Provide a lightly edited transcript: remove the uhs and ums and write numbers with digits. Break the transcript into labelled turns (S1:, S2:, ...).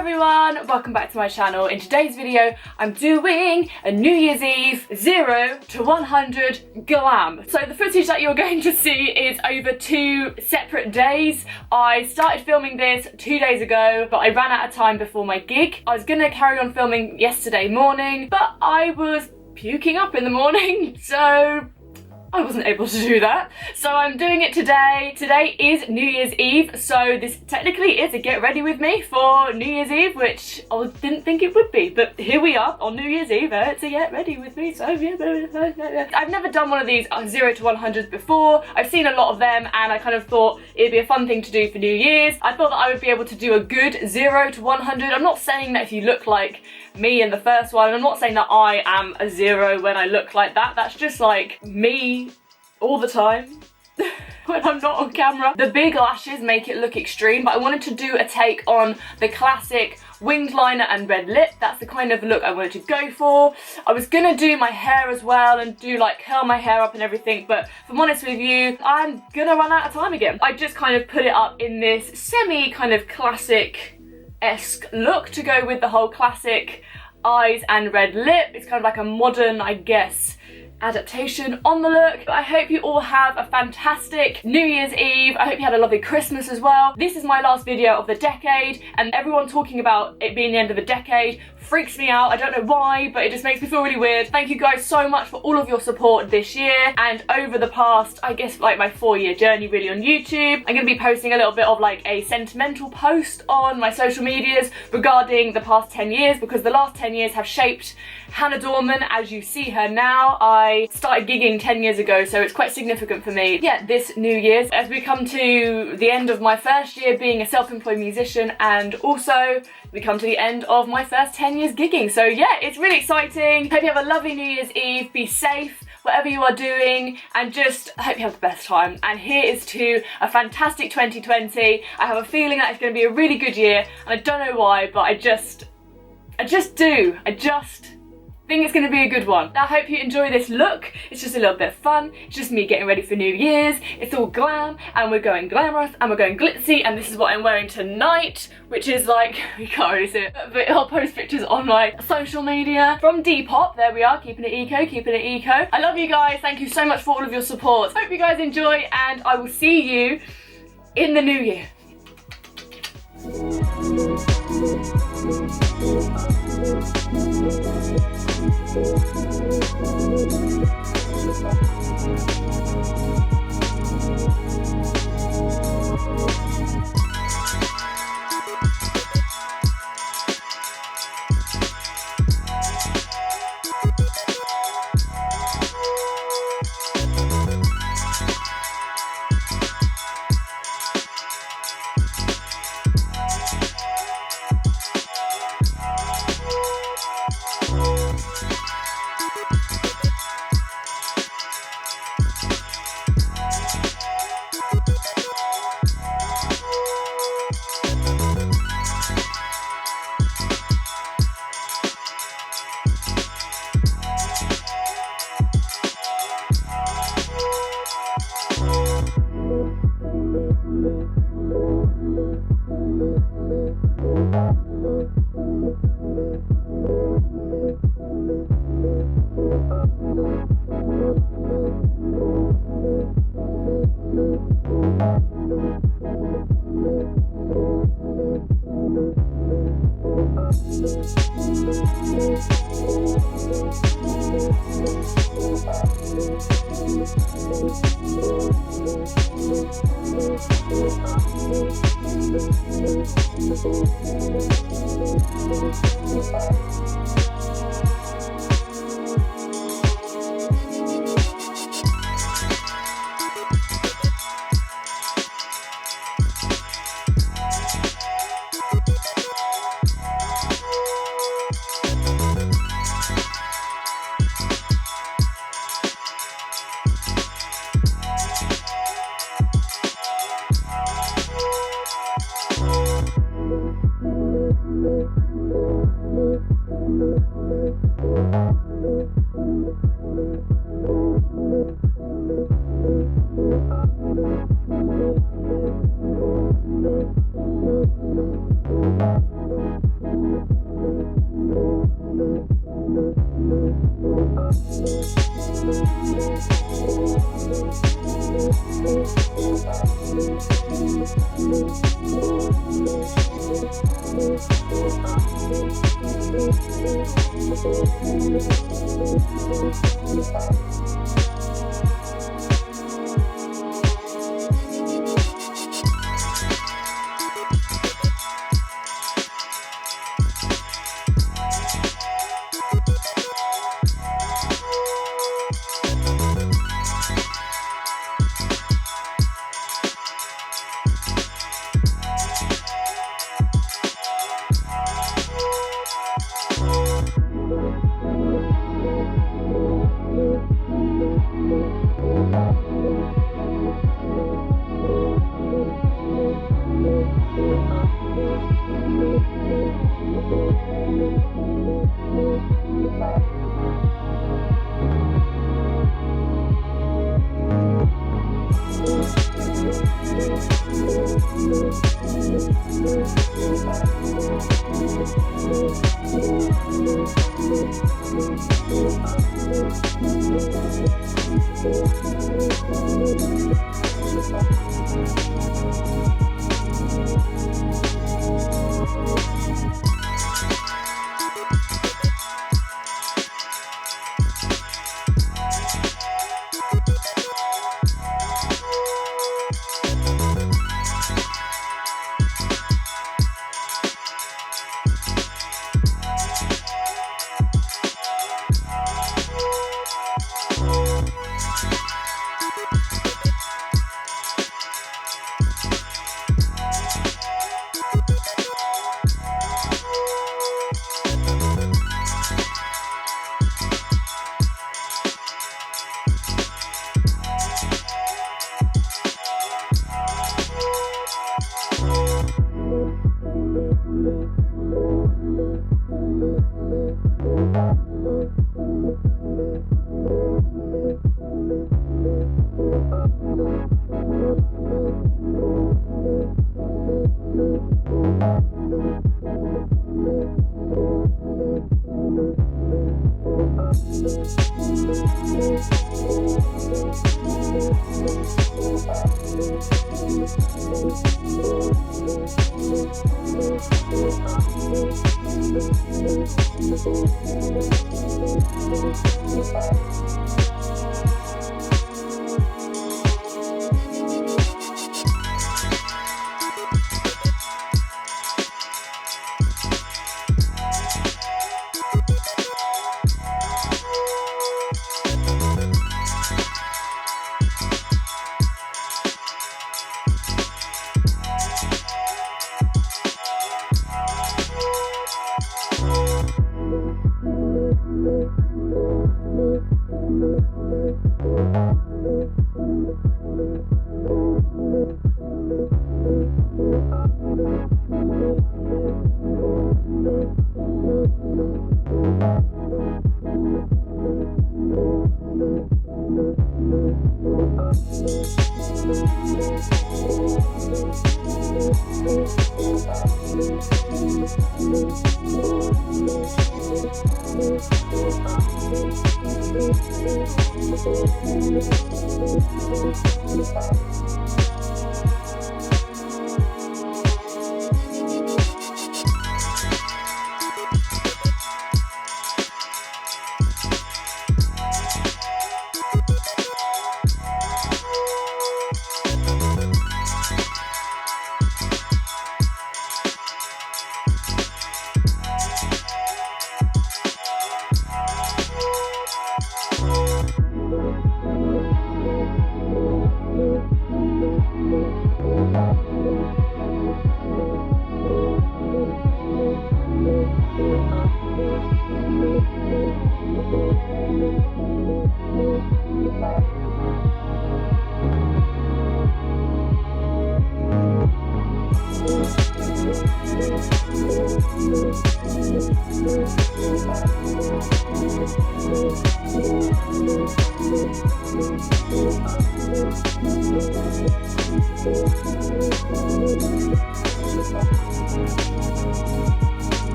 S1: everyone, welcome back to my channel. In today's video, I'm doing a New Year's Eve 0 to 100 glam. So the footage that you're going to see is over 2 separate days. I started filming this 2 days ago, but I ran out of time before my gig. I was gonna carry on filming yesterday morning, but I was puking up in the morning, so I wasn't able to do that. So I'm doing it today. Today is New Year's Eve, so this technically is a get ready with me for New Year's Eve, which I didn't think it would be, but here we are on New Year's Eve. It's a get ready with me, so yeah. I've never done one of these 0 to 100 before. I've seen a lot of them and I kind of thought it'd be a fun thing to do for New Year's. I thought that I would be able to do a good 0 to 100. I'm not saying that if you look like me in the first one, I'm not saying that I am a 0 when I look like that. That's just like me all the time when I'm not on camera. The big lashes make it look extreme, but I wanted to do a take on the classic winged liner and red lip. That's the kind of look I wanted to go for. I was gonna do my hair as well and do like curl my hair up and everything, but if I'm honest with you, I'm gonna run out of time again. I just kind of put it up in this semi kind of classic-esque look to go with the whole classic eyes and red lip. It's kind of like a modern, I guess, adaptation on the look. But I hope you all have a fantastic New Year's Eve. I hope you had a lovely Christmas as well. This is my last video of the decade, and everyone talking about it being the end of the decade freaks me out. I don't know why, but it just makes me feel really weird. Thank you guys so much for all of your support this year and over the past, I guess, like my 4-year journey really on YouTube. I'm gonna be posting a little bit of like a sentimental post on my social medias regarding the past 10 years, because the last 10 years have shaped Hannah Dorman as you see her now. I started gigging 10 years ago, so it's quite significant for me. Yeah, this New Year's, as we come to the end of my first year being a self-employed musician, and also we come to the end of my first 10 years gigging. So yeah, it's really exciting. Hope you have a lovely New Year's Eve. Be safe, whatever you are doing, and just I hope you have the best time. And here is to a fantastic 2020. I have a feeling that it's going to be a really good year, and I don't know why, but I just think it's going to be a good one. I hope you enjoy this look. It's just a little bit of fun. It's just me getting ready for New Year's. It's all glam, and we're going glamorous, and we're going glitzy, and this is what I'm wearing tonight, which is like, you can't really see it, but I'll post pictures on my social media. From Depop, there we are, keeping it eco, keeping it eco. I love you guys. Thank you so much for all of your support. Hope you guys enjoy, and I will see you in the new year.